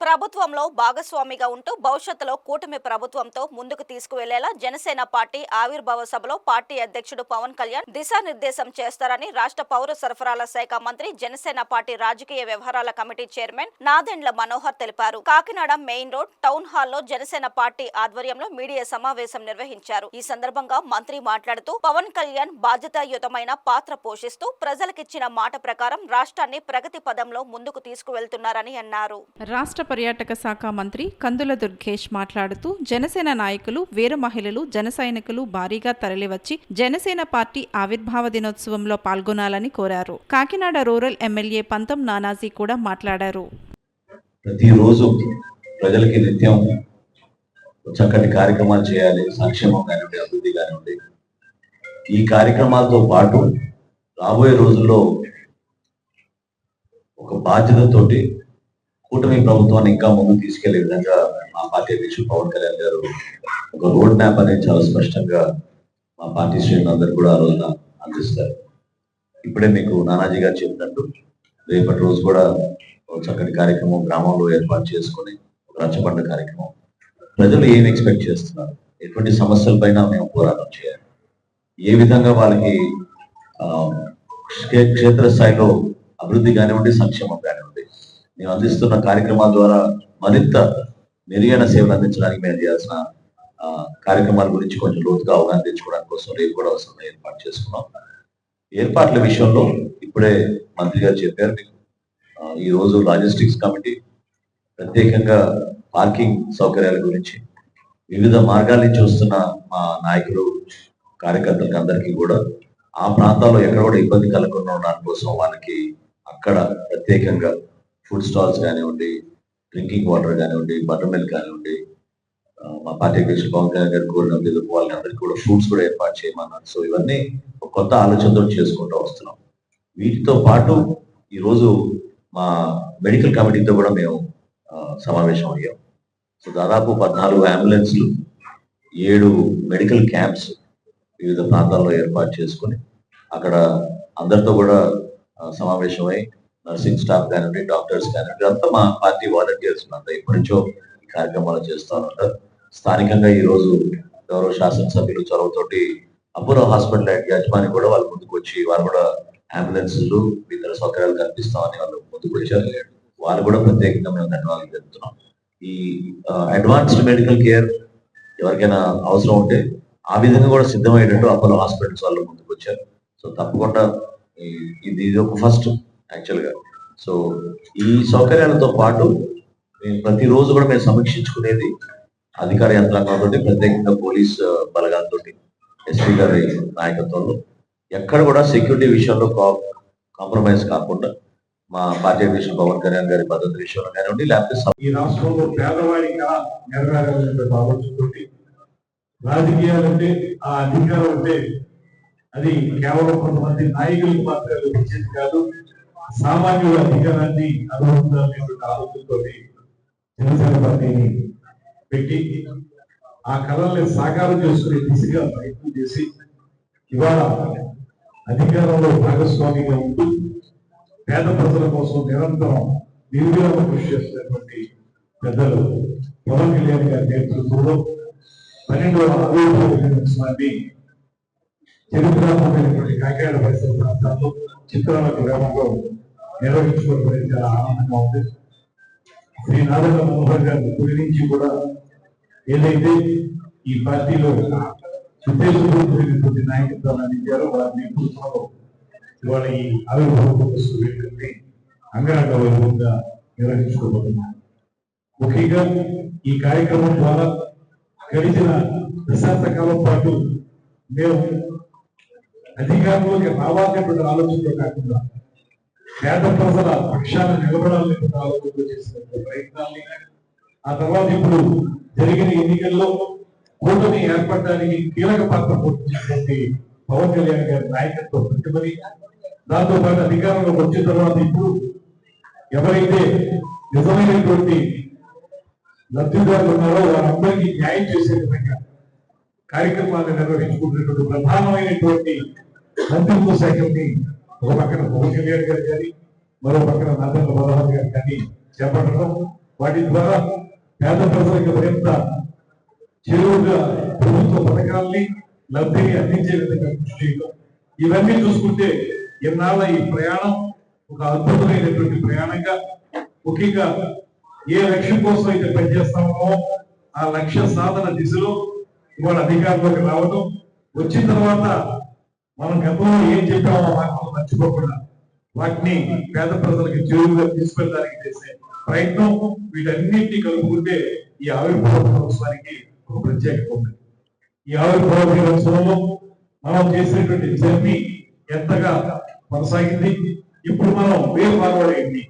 ప్రభుత్వంలో భాగస్వామిగా ఉంటూ భవిష్యత్తులో కూటమి ప్రభుత్వంతో ముందుకు తీసుకువెళ్లేలా జనసేన పార్టీ ఆవిర్భావ సభలో పార్టీ అధ్యక్షుడు పవన్ కళ్యాణ్ దిశానిర్దేశం చేస్తారని రాష్ట్ర పౌర సరఫరాల శాఖ మంత్రి, జనసేన పార్టీ రాజకీయ వ్యవహారాల కమిటీ చైర్మన్ నాదెండ్ల మనోహర్ తెలిపారు. కాకినాడ మెయిన్ రోడ్ టౌన్ హాల్లో జనసేన పార్టీ ఆధ్వర్యంలో మీడియా సమావేశం నిర్వహించారు. ఈ సందర్భంగా మంత్రి మాట్లాడుతూ పవన్ కళ్యాణ్ బాధ్యతాయుతమైన పాత్ర పోషిస్తూ ప్రజలకిచ్చిన మాట ప్రకారం రాష్ట్రాన్ని ప్రగతి పదంలో ముందుకు తీసుకువెళ్తున్నారని అన్నారు. రాష్ట్ర పర్యాటక శాఖ మంత్రి కందుల దుర్గేష్ మాట్లాడుతూ జనసేన నాయకులు, వీర మహిళలు, జన సైనికులు భారీగా తరలివచ్చి జనసేన పార్టీ ఆవిర్భావ దినోత్సవంలో పాల్గొనాలని కోరారు. కాకినాడ రూరల్ ఎమ్మెల్యే పంతం నానాజీ కూడా మాట్లాడారు. ప్రతిరోజు ప్రజలకి నిత్యం చక్కటి కార్యక్రమాలు చేయాలి, సంక్షేమం కానివ్వండి, అభివృద్ధి కానివ్వండి. ఈ కార్యక్రమాలతో పాటు రాబోయే రోజుల్లో ఒక బాధ్యతతోటి కూటమి ప్రభుత్వాన్ని ఇంకా ముందుకు తీసుకెళ్లే విధంగా మా పార్టీ అధ్యక్షుడు పవన్ కళ్యాణ్ గారు ఒక రోడ్ మ్యాప్ అనేది చాలా స్పష్టంగా మా పార్టీ శ్రేణులందరూ కూడా ఆ రోజున అందిస్తారు. ఇప్పుడే మీకు నానాజీ గారు చెప్పినట్టు రేపటి రోజు కూడా ఒక చక్కటి కార్యక్రమం గ్రామంలో ఏర్పాటు చేసుకుని ఒక రచ్చబండ కార్యక్రమం. ప్రజలు ఏం ఎక్స్పెక్ట్ చేస్తున్నారు, ఎటువంటి సమస్యలపైన మేము పోరాటం చేయాలి, ఏ విధంగా వాళ్ళకి క్షేత్రస్థాయిలో అభివృద్ధి కానివ్వండి, సంక్షేమం కానివ్వండి, మేము అందిస్తున్న కార్యక్రమాల ద్వారా మరింత మెరుగైన సేవలు అందించడానికి మేము చేయాల్సిన కార్యక్రమాల గురించి కొంచెం లోతుగా అవగాహన తెచ్చుకోవడానికి కోసం రేపు కూడా అవసరం ఏర్పాటు చేసుకున్నాం. ఏర్పాట్ల విషయంలో ఇప్పుడే మంత్రి గారు చెప్పారు. ఈ రోజు లాజిస్టిక్స్ కమిటీ ప్రత్యేకంగా పార్కింగ్ సౌకర్యాల గురించి వివిధ మార్గాల నుంచి వస్తున్న మా నాయకులు, కార్యకర్తలకు అందరికీ కూడా ఆ ప్రాంతాల్లో ఎక్కడ కూడా ఇబ్బంది కలగకుండా ఉండడం కోసం వాళ్ళకి అక్కడ ప్రత్యేకంగా ఫుడ్ స్టాల్స్ కానివ్వండి, డ్రింకింగ్ వాటర్ కానివ్వండి, బటర్ మిల్క్ కానివ్వండి, మా పార్టీ అధ్యక్షుడు పవన్ కళ్యాణ్ గారు కోరిన విధంగా వాళ్ళందరికీ కూడా ఫ్రూట్స్ కూడా ఏర్పాటు చేయమన్నారు. సో ఇవన్నీ ఒక కొత్త ఆలోచనతో చేసుకుంటూ వస్తున్నాం. వీటితో పాటు ఈరోజు మా మెడికల్ కమిటీతో కూడా మేము సమావేశం అయ్యాం. సో దాదాపు 14 అంబులెన్స్లు, 7 మెడికల్ క్యాంప్స్ వివిధ ప్రాంతాల్లో ఏర్పాటు చేసుకుని అక్కడ అందరితో కూడా సమావేశమై నర్సింగ్ స్టాఫ్ కానివ్వండి, డాక్టర్స్ కానివ్వండి, అంతా మా పార్టీ వాలంటీర్స్ అంతా ఎప్పటి నుంచో ఈ కార్యక్రమాలు చేస్తూ ఉంటారు. స్థానికంగా ఈ రోజు గౌరవ శాసనసభ్యులు చొరవతోటి అపోలో హాస్పిటల్ యజమాని కూడా వాళ్ళు ముందుకు వచ్చి వాళ్ళు కూడా అంబులెన్స్లు, ఇతర సౌకర్యాలు కల్పిస్తామని వాళ్ళు ముందుకు వచ్చారు. వాళ్ళు కూడా ప్రత్యేకంగా మేము ధన్యవాదాలు చెప్తున్నాం. ఈ అడ్వాన్స్డ్ మెడికల్ కేర్ ఎవరికైనా అవసరం ఉంటే ఆ విధంగా కూడా సిద్ధమయ్యేటట్టు అపోలో హాస్పిటల్స్ వాళ్ళు ముందుకు వచ్చారు. సో తప్పకుండా ఇది ఒక ఫస్ట్ యాక్చువల్గా. సో ఈ సౌకర్యాలతో పాటు మేము ప్రతిరోజు కూడా మేము సమీక్షించుకునేది అధికార యంత్రాంగంతో, ప్రత్యేకంగా పోలీస్ బలగాలతో, ఎస్పీ గారి నాయకత్వంలో ఎక్కడ కూడా సెక్యూరిటీ విషయంలో కాంప్రమైజ్ కాకుండా మా పార్టీ అధ్యక్షుడు పవన్ కళ్యాణ్ గారి భద్రత విషయంలో కానివ్వండి, లేకపోతే ఈ రాష్ట్రంలో పేదవాడికి నెరవేరాలనే ఆలోచనతోటి రాజకీయాలంటే ఆ అధికారం అంటే అది కేవలం కొంతమంది నాయకులకు మాత్రమే లభించేది కాదు, సామాన్యుల అధికారాన్ని అనుభవించాలనేటువంటి ఆలోచనతో జనసేన పార్టీని పెట్టి ఆ కళల్ని సాకారం చేసుకునే దిశగా ప్రయత్నం చేసి ఇవాళ అధికారంలో భాగస్వామిగా ఉంటూ పేద ప్రజల కోసం నిరంతరం నిర్విరామ కృషి చేస్తున్నటువంటి పెద్దలు పవన్ కళ్యాణ్ గారి నేతృత్వంలో 12వ ఆవిర్భావ దినోత్సవాన్ని చరిత్రాత్మకమైనటువంటి కాకినాడ పరిసర ప్రాంతాల్లో చిత్రాల గ్రామంలో నిర్వహించుకోవడం చాలా ఆనందంగా ఉంది. శ్రీ నాదెండ్ల మనోహర్ గారి గురి నుంచి కూడా ఏదైతే ఈ పార్టీలో ఉద్దేశపూర్వకమైనటువంటి నాయకత్వాన్ని అందించారో వారి నేతృత్వంలో ఇవాళ ఈ ఆవిర్భావ దినోత్సవ వేడుకల్ని అంగరంగ వైభవంగా నిర్వహించుకోబోతున్నారు. ముఖ్యంగా ఈ కార్యక్రమం ద్వారా గడిచిన దశాబ్ద కాలం పాటు మేము అధికారంలోకి రావాలనేటువంటి ఆలోచనతో కాకుండా పేద ప్రజల పక్షాన్ని నిలబడాలనేటువంటి ఆలోచనతో చేసినటువంటి ప్రయత్నాన్ని, ఆ తర్వాత ఇప్పుడు జరిగిన ఎన్నికల్లో కూటమి ఏర్పడడానికి కీలక పాత్ర పోషించినటువంటి పవన్ కళ్యాణ్ గారి నాయకత్వం పెట్టుబడి, దాంతో పాటు అధికారంలోకి వచ్చిన తర్వాత ఇప్పుడు ఎవరైతే నిజమైనటువంటి లబ్ధిదారులు ఉన్నారో వారందరికీ న్యాయం చేసే విధంగా కార్యక్రమాన్ని నిర్వహించుకుంటున్నటువంటి ప్రధానమైనటువంటి మంత్రిత్వ శాఖని ఒక పక్కన పవన్ కళ్యాణ్ గారు కానీ, మరో పక్కన నాదెండ్ల మనోహర్ గారు కానీ చేపట్టడం వాటి ద్వారా పేద ప్రజలకు మరింత చేరువుగా ప్రభుత్వ పథకాల్ని లబ్ధిని అందించే విధంగా కృషి చేయడం, ఇవన్నీ చూసుకుంటే ఇన్నాళ్ళ ఈ ప్రయాణం ఒక అద్భుతమైనటువంటి ప్రయాణంగా, ముఖ్యంగా ఏ లక్ష్యం కోసం అయితే పనిచేస్తామో ఆ లక్ష్య సాధన దిశలో ఇవాళ అధికారంలోకి రావడం, వచ్చిన తర్వాత మనం గతంలో ఏం చెప్పామో వాటిని మర్చిపోకుండా వాటిని పేద ప్రజలకు చేరువుగా తీసుకెళ్ళడానికి చేసే ప్రయత్నం, వీటన్నింటినీ కలుపుకుంటే ఈ ఆవిర్భావ దినోత్సవానికి ఒక ప్రత్యేకత ఉంది. ఈ ఆవిర్భావ దినోత్సవంలో మనం చేసినటువంటి జర్నీ ఎంతగా కొనసాగింది, ఇప్పుడు మనం వే ఫార్వర్డ్ అయింది.